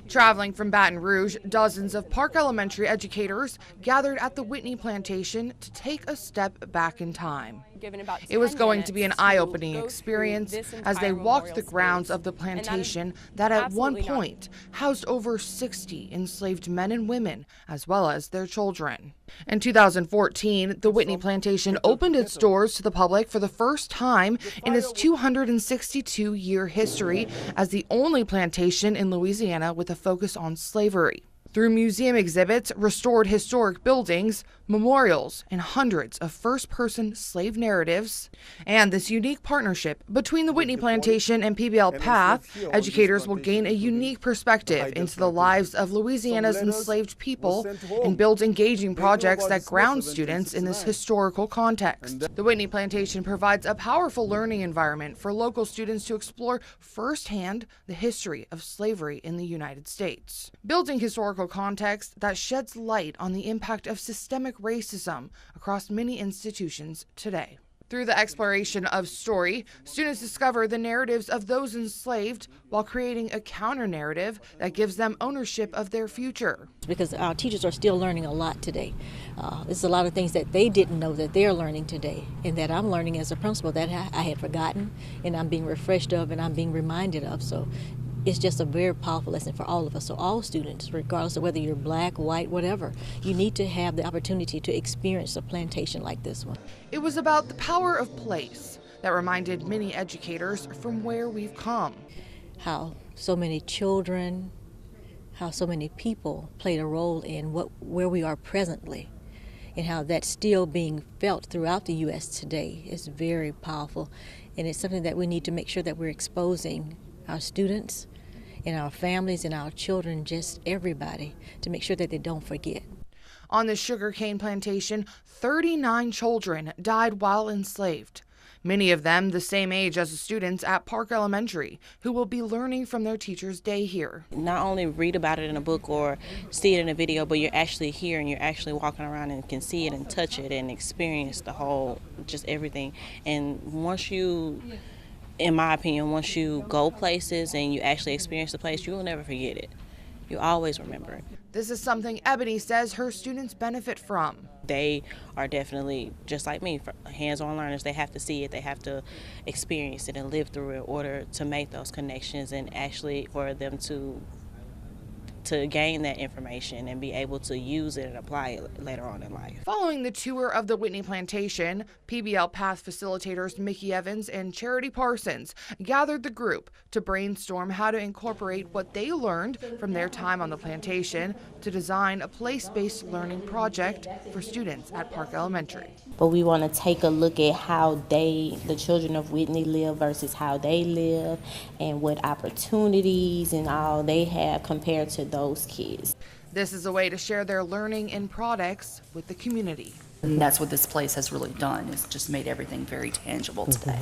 Traveling from Baton Rouge, dozens of Park Elementary educators gathered at the Whitney Plantation to take a step back in time. It was going to be an eye-opening experience as they walked the grounds of the plantation that at one point housed over 60 enslaved men and women, as well as their children. In 2014, the Whitney Plantation opened its doors to the public for the first time in its 262-year history as the only plantation in Louisiana with a focus on slavery. Through museum exhibits, restored historic buildings, memorials, and hundreds of first-person slave narratives, and this unique partnership between the Whitney Plantation and PBL Path, educators will gain a unique perspective into the lives of Louisiana's enslaved people and build engaging projects that ground students in this historical context. The Whitney Plantation provides a powerful learning environment for local students to explore firsthand the history of slavery in the United States, building historical context that sheds light on the impact of systemic racism across many institutions today. Through the exploration of story, students discover the narratives of those enslaved while creating a counter-narrative that gives them ownership of their future. Because our teachers are still learning a lot today. There's a lot of things that they didn't know that they're learning today, and that I'm learning as a principal that I had forgotten, and I'm being refreshed of, and I'm being reminded of. So it's just a very powerful lesson for all of us. So all students, regardless of whether you're black, white, whatever, you need to have the opportunity to experience a plantation like this one. It was about the power of place that reminded many educators from where we've come. How so many children, how so many people played a role in where we are presently, and how that's still being felt throughout the U.S. today is very powerful. And it's something that we need to make sure that we're exposing our students and our families and our children, just everybody, to make sure that they don't forget. On the sugarcane plantation, 39 children died while enslaved, many of them the same age as the students at Park Elementary, who will be learning from their teacher's day here. Not only read about it in a book or see it in a video, but you're actually here and you're actually walking around and can see it and touch it and experience the whole, just everything. And once you, in my opinion, once you go places and you actually experience the place, you will never forget it. You always remember it. This is something Ebony says her students benefit from. They are definitely, just like me, hands-on learners. They have to see it, they have to experience it and live through it in order to make those connections and actually for them to gain that information and be able to use it and apply it later on in life. Following the tour of the Whitney Plantation, PBL Path facilitators Mickey Evans and Charity Parsons gathered the group to brainstorm how to incorporate what they learned from their time on the plantation to design a place-based learning project for students at Park Elementary. But we want to take a look at how the children of Whitney live versus how they live and what opportunities and all they have compared to those kids. This is a way to share their learning and products with the community. And that's what this place has really done, is just made everything very tangible today.